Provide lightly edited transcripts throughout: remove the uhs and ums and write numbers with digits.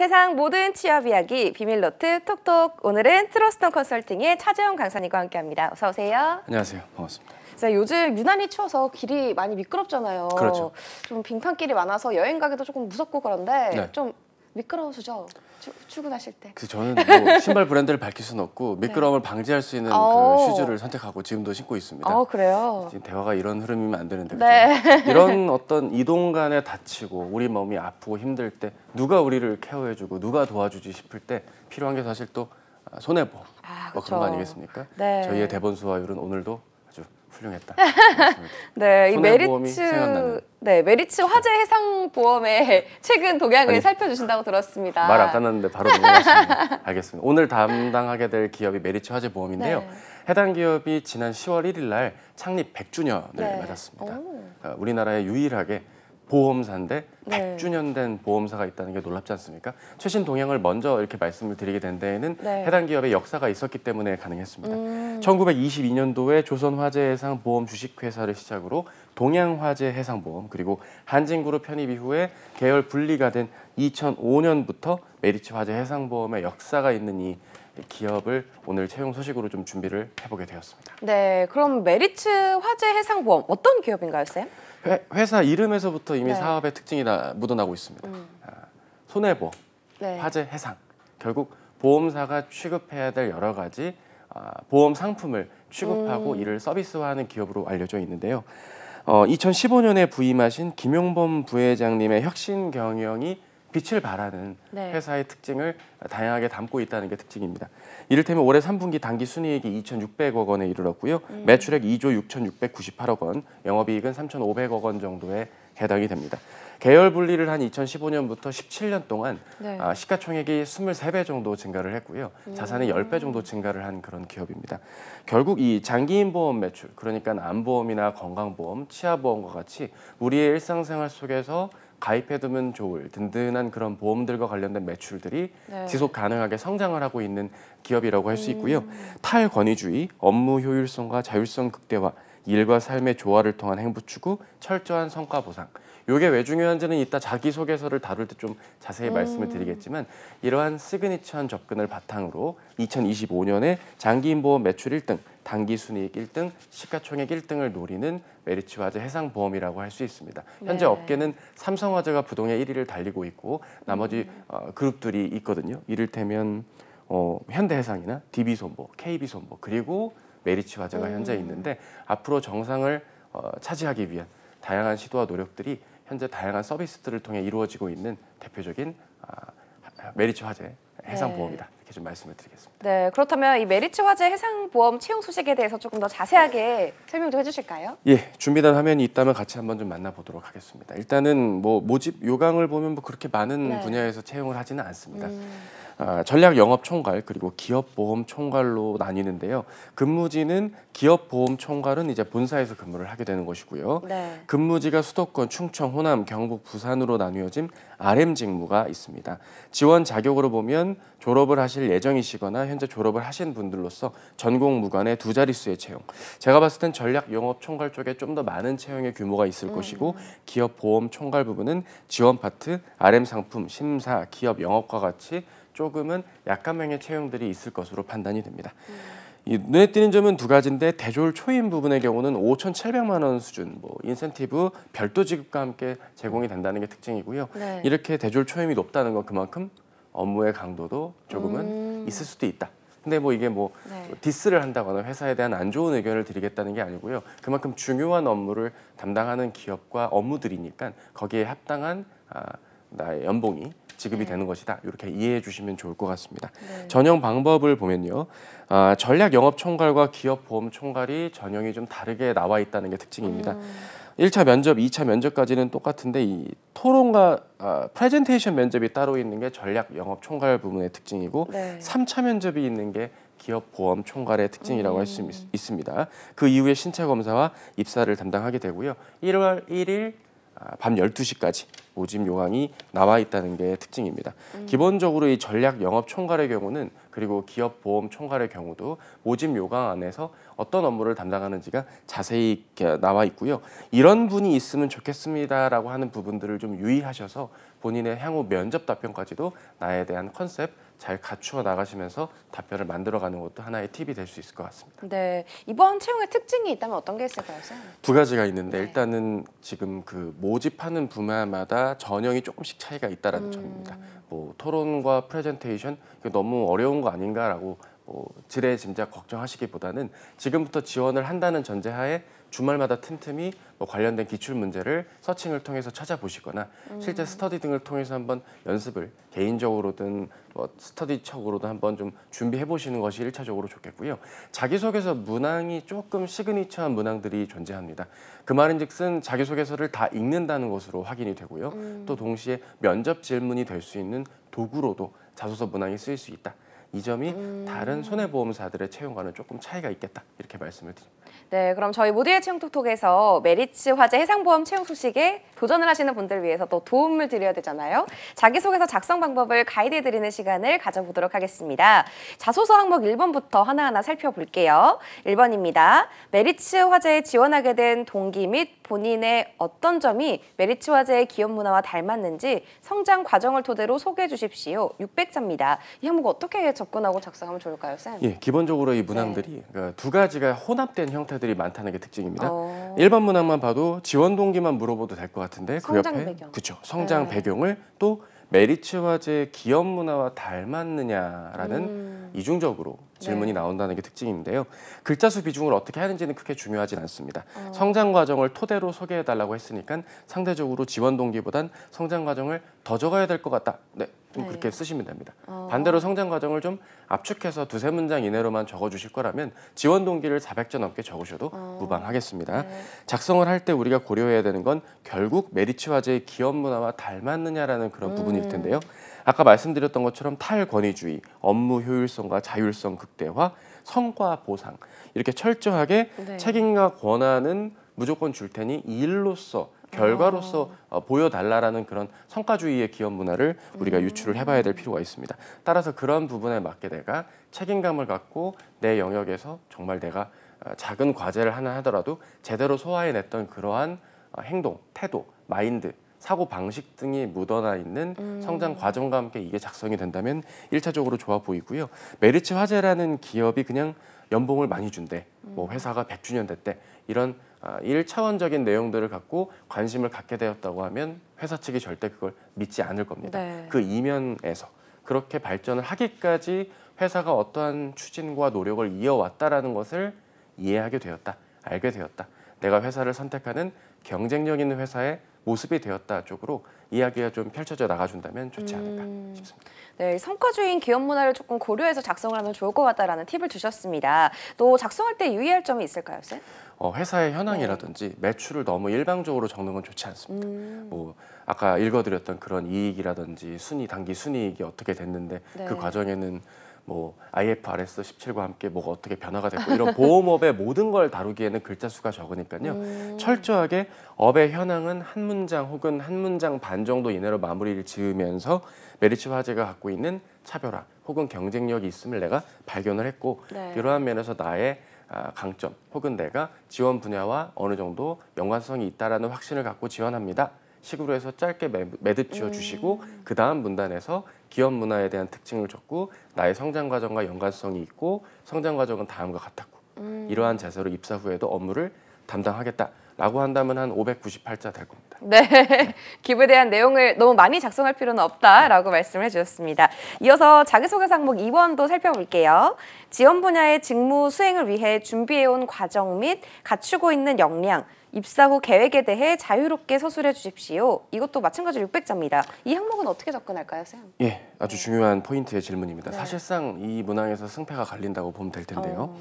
세상 모든 취업 이야기 비밀노트 톡톡. 오늘은 트러스톤 컨설팅의 차재훈 강사님과 함께합니다. 어서 오세요. 안녕하세요. 반갑습니다. 요즘 유난히 추워서 길이 많이 미끄럽잖아요. 그렇죠. 좀 빙판길이 많아서 여행 가기도 조금 무섭고 그런데 네. 좀 미끄러우시죠? 출근하실 때. 저는 뭐 신발 브랜드를 밝힐 수는 없고 미끄러움을 방지할 수 있는 그 슈즈를 선택하고 지금도 신고 있습니다. 그래요? 지금 대화가 이런 흐름이면 안 되는데 네. 이런 어떤 이동 간에 다치고 우리 몸이 아프고 힘들 때 누가 우리를 케어해주고 누가 도와주지 싶을 때 필요한 게 사실 또 손해보험 뭐 그런 거 아니겠습니까? 네. 저희의 대본 수화율은 오늘도 아주 훌륭했다. 네, 이 메리츠 그렇죠. 화재 해상 보험의 최근 동향을 살펴주신다고 들었습니다. 말 안 끝났는데 바로 넘어가시네요. 알겠습니다. 오늘 담당하게 될 기업이 메리츠 화재 보험인데요. 네. 해당 기업이 지난 10월 1일 날 창립 100주년을 맞았습니다. 우리나라에 유일하게 보험사인데 100주년 된 보험사가 있다는 게 놀랍지 않습니까? 최신 동향을 먼저 이렇게 말씀을 드리게 된 데에는 해당 기업의 역사가 있었기 때문에 가능했습니다. 1922년도에 조선화재해상보험 주식회사를 시작으로 동양화재해상보험 그리고 한진그룹 편입 이후에 계열 분리가 된 2005년부터 메리츠 화재해상보험의 역사가 있는 이 기업을 오늘 채용 소식으로 좀 준비를 해보게 되었습니다. 네, 그럼 메리츠 화재해상보험 어떤 기업인가요, 쌤? 회사 이름에서부터 이미 사업의 특징이 묻어나고 있습니다. 손해보험, 화재, 해상. 결국 보험사가 취급해야 될 여러 가지 보험 상품을 취급하고 이를 서비스화하는 기업으로 알려져 있는데요. 2015년에 부임하신 김용범 부회장님의 혁신 경영이 빛을 발하는 회사의 특징을 다양하게 담고 있다는 게 특징입니다. 이를테면 올해 3분기 당기 순이익이 2,600억 원에 이르렀고요. 매출액 2조 6,698억 원, 영업이익은 3,500억 원 정도에 해당이 됩니다. 계열 분리를 한 2015년부터 17년 동안 시가총액이 23배 정도 증가를 했고요. 자산이 10배 정도 증가를 한 그런 기업입니다. 결국 이 장기인 보험 매출, 그러니까 암보험이나 건강보험, 치아보험과 같이 우리의 일상생활 속에서 가입해두면 좋을 든든한 그런 보험들과 관련된 매출들이 지속 가능하게 성장을 하고 있는 기업이라고 할 수 있고요. 탈권위주의, 업무 효율성과 자율성 극대화, 일과 삶의 조화를 통한 행보 추구, 철저한 성과 보상. 이게 왜 중요한지는 이따 자기소개서를 다룰 때 좀 자세히 말씀을 드리겠지만 이러한 시그니처한 접근을 바탕으로 2025년에 장기인보험 매출 1등, 당기순이익 1등, 시가총액 1등을 노리는 메리츠 화재 해상보험이라고 할 수 있습니다. 현재 업계는 삼성화재가 부동의 1위를 달리고 있고 나머지 그룹들이 있거든요. 이를테면 현대해상이나 DB손보, KB손보 그리고 메리츠 화재가 현재 있는데 앞으로 정상을 차지하기 위한 다양한 시도와 노력들이 현재 다양한 서비스들을 통해 이루어지고 있는 대표적인 메리츠 화재 해상보험이다. 이렇게 좀 말씀을 드리겠습니다. 네, 그렇다면 이 메리츠 화재 해상보험 채용 소식에 대해서 조금 더 자세하게 설명 좀 해주실까요? 예, 준비된 화면이 있다면 같이 한번 좀 만나보도록 하겠습니다. 일단은 뭐 모집 요강을 보면 뭐 그렇게 많은 분야에서 채용을 하지는 않습니다. 전략 영업 총괄 그리고 기업 보험 총괄로 나뉘는데요. 근무지는 기업 보험 총괄은 이제 본사에서 근무를 하게 되는 것이고요. 근무지가 수도권, 충청, 호남, 경북, 부산으로 나뉘어진 RM 직무가 있습니다. 지원 자격으로 보면 졸업을 하실 예정이시거나 현재 졸업을 하신 분들로서 전공 무관의 2자릿수의 채용. 제가 봤을 땐 전략 영업 총괄 쪽에 좀 더 많은 채용의 규모가 있을 것이고 기업 보험 총괄 부분은 지원 파트, RM 상품, 심사, 기업 영업과 같이 조금은 약간명의 채용들이 있을 것으로 판단이 됩니다. 이 눈에 띄는 점은 두 가지인데 대졸 초임 부분의 경우는 5,700만 원 수준, 뭐 인센티브 별도 지급과 함께 제공이 된다는 게 특징이고요. 이렇게 대졸 초임이 높다는 건 그만큼 업무의 강도도 조금은 있을 수도 있다. 근데 뭐 이게 뭐 디스를 한다거나 회사에 대한 안 좋은 의견을 드리겠다는 게 아니고요. 그만큼 중요한 업무를 담당하는 기업과 업무들이니까 거기에 합당한 나의 연봉이 지급이 되는 것이다. 이렇게 이해해 주시면 좋을 것 같습니다. 전형 방법을 보면요. 전략 영업 총괄과 기업 보험 총괄이 전형이 좀 다르게 나와 있다는 게 특징입니다. 1차 면접, 2차 면접까지는 똑같은데 이 토론과 프레젠테이션 면접이 따로 있는 게 전략 영업 총괄 부분의 특징이고 3차 면접이 있는 게 기업 보험 총괄의 특징이라고 할 수 있습니다. 그 이후에 신체 검사와 입사를 담당하게 되고요. 1월 1일 밤 12시까지 모집 요강이 나와 있다는 게 특징입니다. 기본적으로 이 전략 영업 총괄의 경우는 그리고 기업 보험 총괄의 경우도 모집 요강 안에서 어떤 업무를 담당하는지가 자세히 나와 있고요. 이런 분이 있으면 좋겠습니다라고 하는 부분들을 좀 유의하셔서 본인의 향후 면접 답변까지도 나에 대한 컨셉 잘 갖추어 나가시면서 답변을 만들어가는 것도 하나의 팁이 될 수 있을 것 같습니다. 네, 이번 채용의 특징이 있다면 어떤 게 있을까요, 쌤? 두 가지가 있는데 일단은 지금 그 모집하는 분야마다 전형이 조금씩 차이가 있다라는 점입니다. 뭐 토론과 프레젠테이션 너무 어려운 거 아닌가라고 지레짐작 걱정하시기보다는 지금부터 지원을 한다는 전제하에 주말마다 틈틈이 관련된 기출 문제를 서칭을 통해서 찾아보시거나 실제 스터디 등을 통해서 한번 연습을 개인적으로든 스터디척으로도 한번 좀 준비해 보시는 것이 1차적으로 좋겠고요. 자기소개서 문항이 조금 시그니처한 문항들이 존재합니다. 그 말인즉슨 자기소개서를 다 읽는다는 것으로 확인이 되고요. 또 동시에 면접 질문이 될 수 있는 도구로도 자소서 문항이 쓰일 수 있다. 이 점이 다른 손해보험사들의 채용과는 조금 차이가 있겠다 이렇게 말씀을 드립니다. 네, 그럼 저희 모두의 채용톡톡에서 메리츠 화재 해상보험 채용 소식에 도전을 하시는 분들 위해서 또 도움을 드려야 되잖아요. 자기소개서 작성 방법을 가이드해드리는 시간을 가져보도록 하겠습니다. 자소서 항목 1번부터 하나하나 살펴볼게요. 1번입니다. 메리츠 화재에 지원하게 된 동기 및 본인의 어떤 점이 메리츠 화재의 기업 문화와 닮았는지 성장 과정을 토대로 소개해 주십시오. 600자입니다. 이 항목 어떻게 접근하고 작성하면 좋을까요, 쌤? 예, 기본적으로 이 문항들이 두 가지가 혼합된 형태들이 많다는 게 특징입니다. 1번 문항만 봐도 지원 동기만 물어봐도 될 것 같은데 성장 그 옆에 배경. 그렇죠. 성장 배경을 또 메리츠 화재의 기업 문화와 닮았느냐라는 이중적으로 질문이 나온다는 게 특징인데요. 글자 수 비중을 어떻게 하는지는 크게 중요하진 않습니다. 성장 과정을 토대로 소개해달라고 했으니까 상대적으로 지원 동기보단 성장 과정을 더 적어야 될 것 같다. 네, 좀 그렇게 쓰시면 됩니다. 반대로 성장 과정을 좀 압축해서 2~3문장 이내로만 적어주실 거라면 지원 동기를 400자 넘게 적으셔도 무방하겠습니다. 작성을 할 때 우리가 고려해야 되는 건 결국 메리츠 화재의 기업 문화와 닮았느냐라는 그런 부분일 텐데요. 아까 말씀드렸던 것처럼 탈권위주의, 업무 효율성과 자율성 극대화, 성과 보상 이렇게 철저하게 책임과 권한은 무조건 줄 테니 일로서 결과로서 보여달라라는 그런 성과주의의 기업 문화를 우리가 유출을 해봐야 될 필요가 있습니다. 따라서 그런 부분에 맞게 내가 책임감을 갖고 내 영역에서 정말 내가 작은 과제를 하나 하더라도 제대로 소화해냈던 그러한 행동, 태도, 마인드, 사고 방식 등이 묻어나 있는 성장 과정과 함께 이게 작성이 된다면 1차적으로 좋아 보이고요. 메리츠 화재라는 기업이 그냥 연봉을 많이 준대. 뭐 회사가 100주년 됐대. 이런 1차원적인 내용들을 갖고 관심을 갖게 되었다고 하면 회사 측이 절대 그걸 믿지 않을 겁니다. 그 이면에서 그렇게 발전을 하기까지 회사가 어떠한 추진과 노력을 이어왔다라는 것을 이해하게 되었다. 알게 되었다. 내가 회사를 선택하는 경쟁력 있는 회사의 모습이 되었다 쪽으로 이야기가 좀 펼쳐져 나가준다면 좋지 않을까 싶습니다. 네, 성과주의인 기업 문화를 조금 고려해서 작성을 하면 좋을 것 같다라는 팁을 주셨습니다. 또 작성할 때 유의할 점이 있을까요, 쌤? 회사의 현황이라든지 매출을 너무 일방적으로 적는 건 좋지 않습니다. 뭐 아까 읽어드렸던 그런 이익이라든지 단기 순이익이 어떻게 됐는데 그 과정에는 뭐 IFRS 17과 함께 뭐가 어떻게 변화가 됐고 이런 보험업의 모든 걸 다루기에는 글자 수가 적으니까요. 철저하게 업의 현황은 한 문장 혹은 한 문장 반 정도 이내로 마무리를 지으면서 메리츠 화재가 갖고 있는 차별화 혹은 경쟁력이 있음을 내가 발견을 했고 이러한 면에서 나의 강점 혹은 내가 지원 분야와 어느 정도 연관성이 있다라는 확신을 갖고 지원합니다. 식으로 해서 짧게 매듭 지어주시고 그 다음 문단에서 기업 문화에 대한 특징을 적고 나의 성장 과정과 연관성이 있고 성장 과정은 다음과 같았고 이러한 자세로 입사 후에도 업무를 담당하겠다라고 한다면 한 598자 될 겁니다. 네, 기부에 대한 내용을 너무 많이 작성할 필요는 없다라고 말씀을 해주셨습니다. 이어서 자기소개서 항목 2번도 살펴볼게요. 지원 분야의 직무 수행을 위해 준비해온 과정 및 갖추고 있는 역량, 입사 후 계획에 대해 자유롭게 서술해 주십시오. 이것도 마찬가지로 600자입니다. 이 항목은 어떻게 접근할까요, 쌤? 예, 아주 중요한 포인트의 질문입니다. 사실상 이 문항에서 승패가 갈린다고 보면 될 텐데요.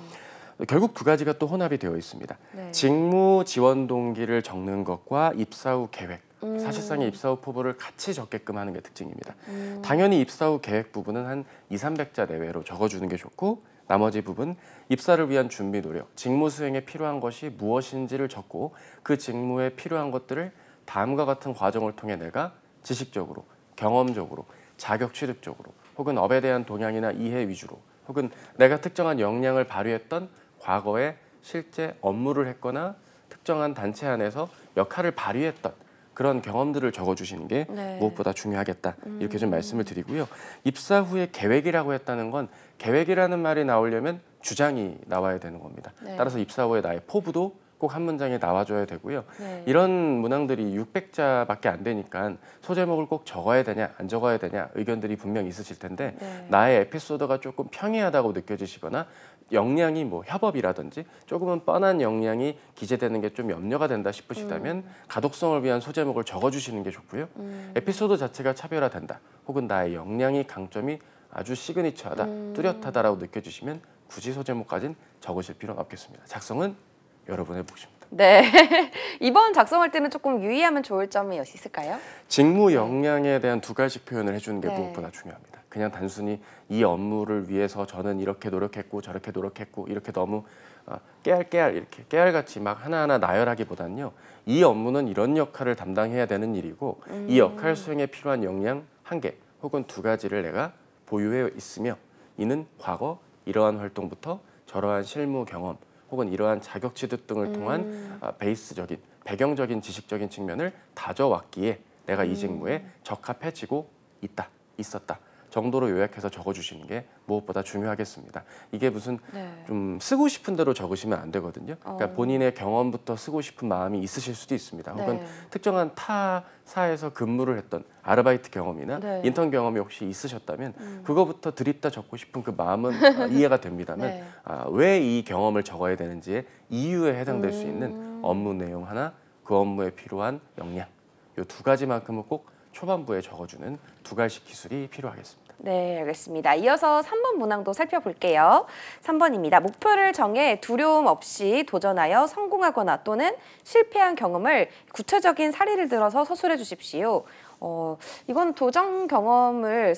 결국 두 가지가 또 혼합이 되어 있습니다. 직무 지원 동기를 적는 것과 입사 후 계획. 사실상의 입사 후 포부를 같이 적게끔 하는 게 특징입니다. 당연히 입사 후 계획 부분은 한 200~300자 내외로 적어주는 게 좋고 나머지 부분 입사를 위한 준비 노력, 직무 수행에 필요한 것이 무엇인지를 적고 그 직무에 필요한 것들을 다음과 같은 과정을 통해 내가 지식적으로, 경험적으로, 자격 취득적으로 혹은 업에 대한 동향이나 이해 위주로 혹은 내가 특정한 역량을 발휘했던 과거에 실제 업무를 했거나 특정한 단체 안에서 역할을 발휘했던 그런 경험들을 적어주시는 게 네. 무엇보다 중요하겠다 이렇게 좀 말씀을 드리고요. 입사 후에 계획이라고 했다는 건 계획이라는 말이 나오려면 주장이 나와야 되는 겁니다. 네. 따라서 입사 후에 나의 포부도 꼭 한 문장에 나와줘야 되고요. 네. 이런 문항들이 600자밖에 안 되니까 소제목을 꼭 적어야 되냐 안 적어야 되냐 의견들이 분명 있으실 텐데 네. 나의 에피소드가 조금 평이하다고 느껴지시거나 역량이 뭐 협업이라든지 조금은 뻔한 역량이 기재되는 게 좀 염려가 된다 싶으시다면 가독성을 위한 소제목을 적어주시는 게 좋고요. 에피소드 자체가 차별화된다 혹은 나의 역량이 강점이 아주 시그니처하다 뚜렷하다라고 느껴지시면 굳이 소제목까지는 적으실 필요는 없겠습니다. 작성은 여러분의 몫입니다. 네. 이번 작성할 때는 조금 유의하면 좋을 점이 있을까요? 직무 역량에 대한 두 가지 표현을 해주는 게 네. 무엇보다 중요합니다. 그냥 단순히 이 업무를 위해서 저는 이렇게 노력했고 저렇게 노력했고 이렇게 너무 깨알 이렇게 깨알같이 막 하나하나 나열하기보다는요. 이 업무는 이런 역할을 담당해야 되는 일이고 이 역할 수행에 필요한 역량 한 개 혹은 두 가지를 내가 보유해 있으며 이는 과거 이러한 활동부터 저러한 실무 경험 혹은 이러한 자격 취득 등을 통한 베이스적인 배경적인 지식적인 측면을 다져왔기에 내가 이 직무에 적합해지고 있었다 정도로 요약해서 적어주시는 게 무엇보다 중요하겠습니다. 이게 무슨 좀 쓰고 싶은 대로 적으시면 안 되거든요. 그러니까 본인의 경험부터 쓰고 싶은 마음이 있으실 수도 있습니다. 혹은 특정한 타사에서 근무를 했던 아르바이트 경험이나 인턴 경험이 혹시 있으셨다면 그거부터 드립다 적고 싶은 그 마음은 이해가 됩니다만 왜 이 경험을 적어야 되는지의 이유에 해당될 수 있는 업무 내용 하나, 그 업무에 필요한 역량 이 두 가지만큼은 꼭 초반부에 적어주는 두갈식 기술이 필요하겠습니다. 네, 알겠습니다. 이어서 3번 문항도 살펴볼게요. 3번입니다. 목표를 정해 두려움 없이 도전하여 성공하거나 또는 실패한 경험을 구체적인 사례를 들어서 서술해 주십시오. 이건 도전 경험을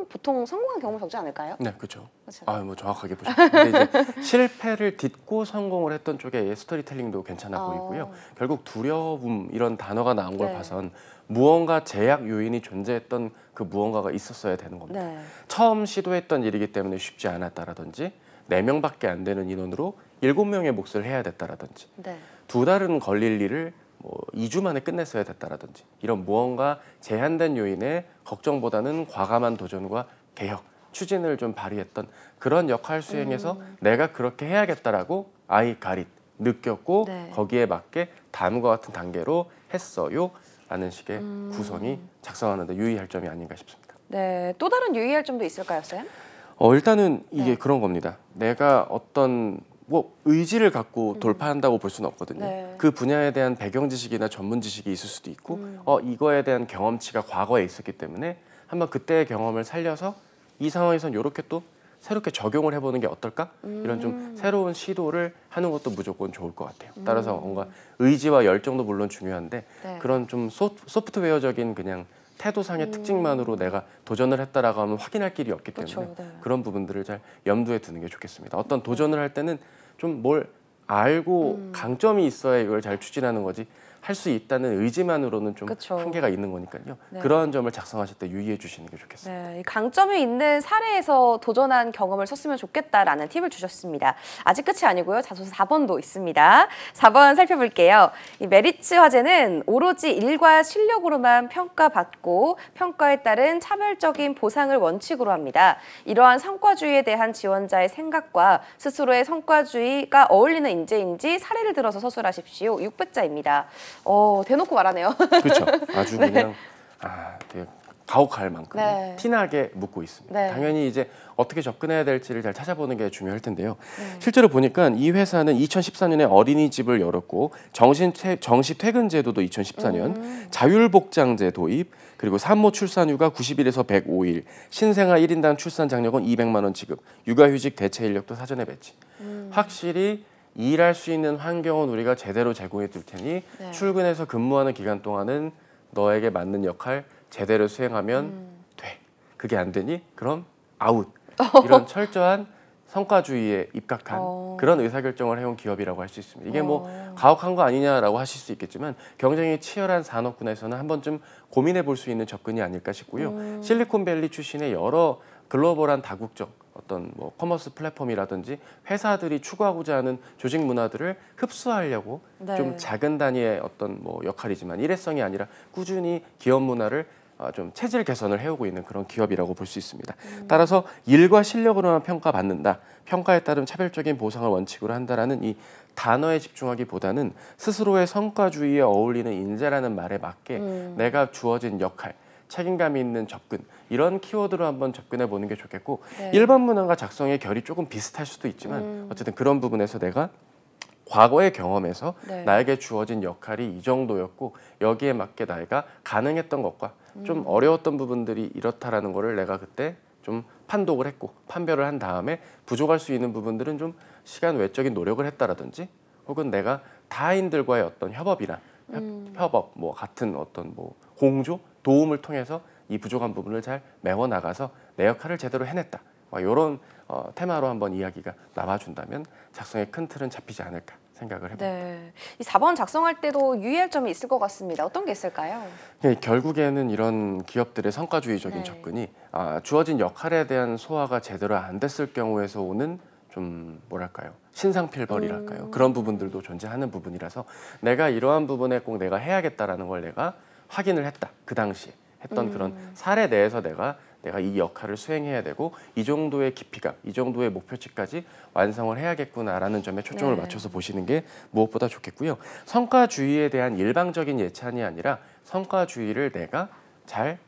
보통 성공한 경험을 적지 않을까요? 네, 그렇죠. 그렇죠. 뭐 정확하게 보셨는데 이제 실패를 딛고 성공을 했던 쪽의 스토리텔링도 괜찮아 보이고요. 결국 두려움 이런 단어가 나온 걸 봐선 무언가 제약 요인이 존재했던 그 무언가가 있었어야 되는 겁니다. 처음 시도했던 일이기 때문에 쉽지 않았다라든지 4명밖에 안 되는 인원으로 7명의 몫을 해야 됐다라든지 두 달은 걸릴 일을 뭐 2주 만에 끝냈어야 됐다라든지 이런 무언가 제한된 요인에 걱정보다는 과감한 도전과 개혁, 추진을 좀 발휘했던 그런 역할 수행에서 내가 그렇게 해야겠다라고 느꼈고 거기에 맞게 다음과 같은 단계로 했어요 라는 식의 구성이 작성하는 데 유의할 점이 아닌가 싶습니다. 네, 또 다른 유의할 점도 있을까요, 쌤? 일단은 이게 그런 겁니다. 내가 어떤 의지를 갖고 돌파한다고 볼 수는 없거든요. 그 분야에 대한 배경 지식이나 전문 지식이 있을 수도 있고 이거에 대한 경험치가 과거에 있었기 때문에 한번 그때의 경험을 살려서 이 상황에선 이렇게 또 새롭게 적용을 해보는 게 어떨까? 이런 좀 새로운 시도를 하는 것도 무조건 좋을 것 같아요. 따라서 뭔가 의지와 열정도 물론 중요한데 그런 좀 소프트웨어적인 그냥 태도상의 특징만으로 내가 도전을 했다라고 하면 확인할 길이 없기 때문에 그런 부분들을 잘 염두에 두는 게 좋겠습니다. 어떤 도전을 할 때는 좀 뭘 알고 강점이 있어야 이걸 잘 추진하는 거지 할 수 있다는 의지만으로는 좀 한계가 있는 거니까요. 그런 점을 작성하실 때 유의해 주시는 게 좋겠습니다. 네, 강점이 있는 사례에서 도전한 경험을 썼으면 좋겠다라는 팁을 주셨습니다. 아직 끝이 아니고요. 자소서 4번도 있습니다. 4번 살펴볼게요. 이 메리츠 화제는 오로지 일과 실력으로만 평가받고 평가에 따른 차별적인 보상을 원칙으로 합니다. 이러한 성과주의에 대한 지원자의 생각과 스스로의 성과주의가 어울리는 인재인지 사례를 들어서 서술하십시오. 600자입니다. 대놓고 말하네요. 그렇죠. 아주 그냥 되게 가혹할 만큼 티나게 묻고 있습니다. 당연히 이제 어떻게 접근해야 될지를 잘 찾아보는 게 중요할 텐데요. 실제로 보니까 이 회사는 2014년에 어린이집을 열었고 정시 퇴근 제도도 2014년, 자율복장제 도입, 그리고 산모 출산휴가 90일에서 105일, 신생아 1인당 출산 장려금 200만 원 지급, 육아휴직 대체 인력도 사전에 배치. 확실히 일할 수 있는 환경은 우리가 제대로 제공해 둘 테니 출근해서 근무하는 기간 동안은 너에게 맞는 역할 제대로 수행하면 돼. 그게 안 되니? 그럼 아웃. 이런 철저한 성과주의에 입각한 그런 의사결정을 해온 기업이라고 할 수 있습니다. 이게 뭐 가혹한 거 아니냐라고 하실 수 있겠지만 경쟁이 치열한 산업군에서는 한 번쯤 고민해 볼 수 있는 접근이 아닐까 싶고요. 실리콘밸리 출신의 여러 글로벌한 다국적 어떤 뭐 커머스 플랫폼이라든지 회사들이 추구하고자 하는 조직 문화들을 흡수하려고 네. 좀 작은 단위의 어떤 뭐 역할이지만 일회성이 아니라 꾸준히 기업 문화를 좀 체질 개선을 해오고 있는 그런 기업이라고 볼 수 있습니다. 따라서 일과 실력으로만 평가받는다. 평가에 따른 차별적인 보상을 원칙으로 한다라는 이 단어에 집중하기보다는 스스로의 성과주의에 어울리는 인재라는 말에 맞게 내가 주어진 역할, 책임감이 있는 접근 이런 키워드로 한번 접근해 보는 게 좋겠고 네. 일반 문항과 작성의 결이 조금 비슷할 수도 있지만 어쨌든 그런 부분에서 내가 과거의 경험에서 네. 나에게 주어진 역할이 이 정도였고 여기에 맞게 내가 가능했던 것과 좀 어려웠던 부분들이 이렇다라는 거를 내가 그때 좀 판독을 했고 판별을 한 다음에 부족할 수 있는 부분들은 좀 시간 외적인 노력을 했다라든지 혹은 내가 타인들과의 어떤 협업이나 협업 뭐 같은 어떤 뭐 공조 도움을 통해서 이 부족한 부분을 잘 메워 나가서 내 역할을 제대로 해냈다. 이런 테마로 한번 이야기가 나와준다면 작성의 큰 틀은 잡히지 않을까 생각을 해봅니다. 네. 이 4번 작성할 때도 유의할 점이 있을 것 같습니다. 어떤 게 있을까요? 결국에는 이런 기업들의 성과주의적인 네. 접근이 주어진 역할에 대한 소화가 제대로 안 됐을 경우에서 오는 좀 뭐랄까요 신상필벌이랄까요 그런 부분들도 존재하는 부분이라서 내가 이러한 부분에 꼭 내가 해야겠다라는 걸 내가 확인을 했다. 그 당시에 했던 그런 사례 내에서 내가 이 역할을 수행해야 되고 이 정도의 깊이감, 이 정도의 목표치까지 완성을 해야겠구나라는 점에 초점을 네. 맞춰서 보시는 게 무엇보다 좋겠고요. 성과주의에 대한 일방적인 예찬이 아니라 성과주의를 내가 잘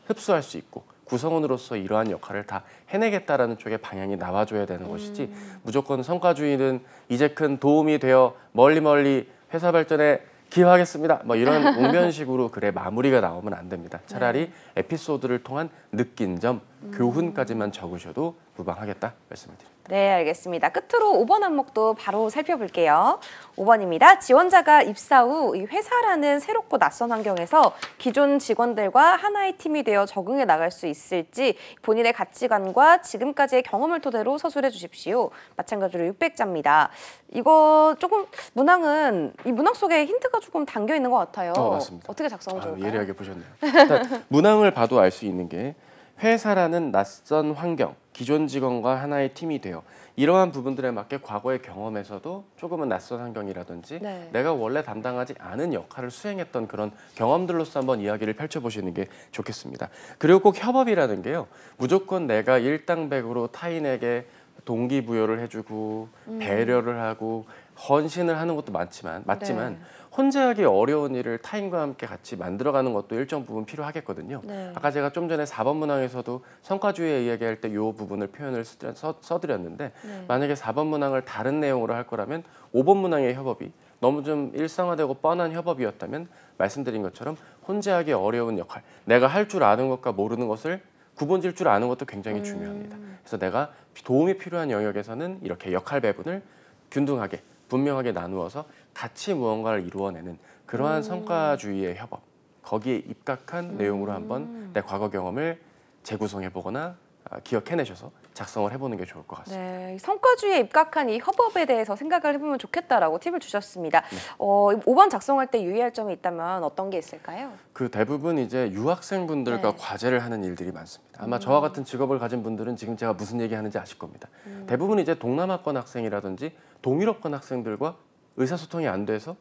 흡수할 수 있고 구성원으로서 이러한 역할을 다 해내겠다라는 쪽의 방향이 나와줘야 되는 것이지 무조건 성과주의는 이제 큰 도움이 되어 멀리 회사 발전에 기여하겠습니다. 뭐 이런 웅변식으로 글의 마무리가 나오면 안 됩니다. 차라리 에피소드를 통한 느낀 점, 교훈까지만 적으셔도 무방하겠다 말씀을 드립니다. 네, 알겠습니다. 끝으로 5번 항목도 바로 살펴볼게요. 5번입니다. 지원자가 입사 후 이 회사라는 새롭고 낯선 환경에서 기존 직원들과 하나의 팀이 되어 적응해 나갈 수 있을지 본인의 가치관과 지금까지의 경험을 토대로 서술해 주십시오. 마찬가지로 600자입니다. 이거 조금 문항은 이 문항 속에 힌트가 조금 담겨 있는 것 같아요. 맞습니다. 어떻게 작성하면 좋을까요? 예리하게 보셨네요. 일단 문항을 봐도 알 수 있는 게 회사라는 낯선 환경, 기존 직원과 하나의 팀이 되어 이러한 부분들에 맞게 과거의 경험에서도 조금은 낯선 환경이라든지 네. 내가 원래 담당하지 않은 역할을 수행했던 그런 경험들로서 한번 이야기를 펼쳐보시는 게 좋겠습니다. 그리고 꼭 협업이라는 게요. 무조건 내가 일당백으로 타인에게 동기부여를 해주고 배려를 하고 헌신을 하는 것도 맞지만 네. 혼자 하기 어려운 일을 타인과 함께 같이 만들어가는 것도 일정 부분 필요하겠거든요. 네. 아까 제가 좀 전에 4번 문항에서도 성과주의에 이야기할 때 이 부분을 표현을 써드렸는데 만약에 4번 문항을 다른 내용으로 할 거라면 5번 문항의 협업이 너무 좀 일상화되고 뻔한 협업이었다면 말씀드린 것처럼 혼자 하기 어려운 역할, 내가 할 줄 아는 것과 모르는 것을 구분질 줄 아는 것도 굉장히 중요합니다. 그래서 내가 도움이 필요한 영역에서는 이렇게 역할 배분을 균등하게 분명하게 나누어서 같이 무언가를 이루어내는 그러한 성과주의의 협업, 거기에 입각한 내용으로 한번 내 과거 경험을 재구성해 보거나 기억해내셔서 작성을 해보는 게 좋을 것 같습니다. 네, 성과주의에 입각한 이 협업에 대해서 생각을 해보면 좋겠다라고 팁을 주셨습니다. 5번 작성할 때 유의할 점이 있다면 어떤 게 있을까요? 그 대부분 이제 유학생분들과 네. 과제를 하는 일들이 많습니다. 아마 저와 같은 직업을 가진 분들은 지금 제가 무슨 얘기하는지 아실 겁니다. 대부분 이제 동남아권 학생이라든지 동유럽권 학생들과 의사소통이 안 돼서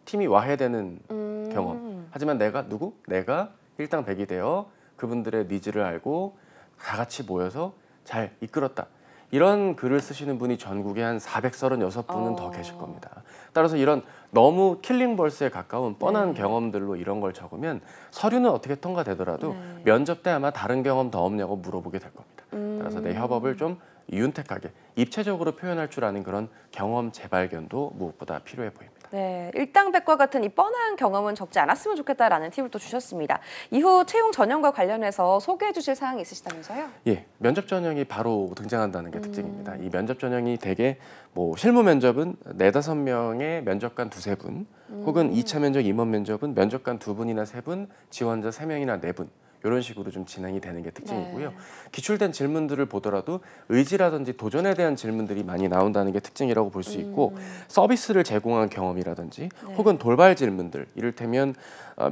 팀이 와해되는 경험. 하지만 내가 일당 백이 되어 그분들의 니즈를 알고 다 같이 모여서 잘 이끌었다. 이런 글을 쓰시는 분이 전국에 한 436분은 더 계실 겁니다. 따라서 이런 너무 킬링볼스에 가까운 뻔한 경험들로 이런 걸 적으면 서류는 어떻게 통과되더라도 면접 때 아마 다른 경험 더 없냐고 물어보게 될 겁니다. 따라서 내 협업을 좀 윤택하게 입체적으로 표현할 줄 아는 그런 경험 재발견도 무엇보다 필요해 보입니다. 네, 일당백과 같은 이 뻔한 경험은 적지 않았으면 좋겠다라는 팁을 또 주셨습니다. 이후 채용 전형과 관련해서 소개해 주실 사항이 있으시다면서요? 예, 면접 전형이 바로 등장한다는 게 특징입니다. 이 면접 전형이 대개 뭐 실무 면접은 4-5명의 면접관 2-3분, 혹은 2차 면접, 임원 면접은 면접관 2분이나 3분, 지원자 3명이나 4분. 이런 식으로 좀 진행이 되는 게 특징이고요. 기출된 질문들을 보더라도 의지라든지 도전에 대한 질문들이 많이 나온다는 게 특징이라고 볼 수 있고 서비스를 제공한 경험이라든지 혹은 돌발 질문들, 이를테면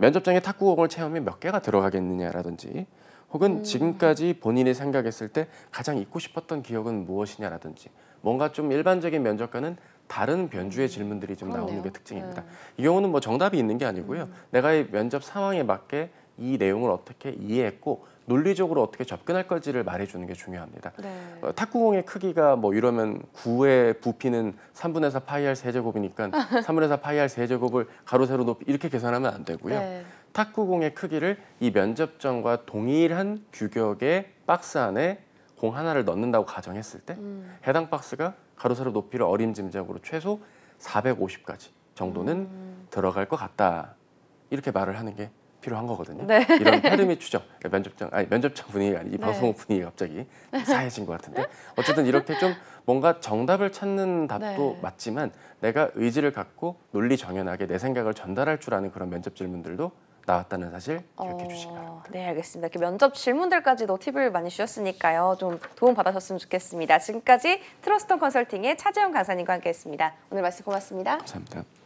면접장에 탁구공을 채우면 몇 개가 들어가겠느냐라든지 혹은 지금까지 본인이 생각했을 때 가장 잊고 싶었던 기억은 무엇이냐라든지 뭔가 좀 일반적인 면접과는 다른 변주의 질문들이 좀 나오는 게 특징입니다. 이 경우는 뭐 정답이 있는 게 아니고요. 내가 이 면접 상황에 맞게 이 내용을 어떻게 이해했고 논리적으로 어떻게 접근할 건지를 말해주는 게 중요합니다. 탁구공의 크기가 뭐 이러면 9의 부피는 3분의 4 파이 r 세제곱이니까 3분의 4 파이 r 세제곱을 가로 세로 높이 이렇게 계산하면 안 되고요. 탁구공의 크기를 이 면접장과 동일한 규격의 박스 안에 공 하나를 넣는다고 가정했을 때 해당 박스가 가로 세로 높이를 어림짐작으로 최소 450까지 정도는 들어갈 것 같다. 이렇게 말을 하는 게 필요한 거거든요. 이런 패러미 추정, 면접장 분위기가 아니지 방송국 분위기가 갑자기 사해진 것 같은데 어쨌든 이렇게 좀 뭔가 정답을 찾는 답도 맞지만 내가 의지를 갖고 논리 정연하게 내 생각을 전달할 줄 아는 그런 면접 질문들도 나왔다는 사실 기억해 주시기 바랍니다. 네, 알겠습니다. 이렇게 면접 질문들까지도 팁을 많이 주셨으니까요. 좀 도움 받으셨으면 좋겠습니다. 지금까지 트러스톤 컨설팅의 차재현 강사님과 함께했습니다. 오늘 말씀 고맙습니다. 감사합니다.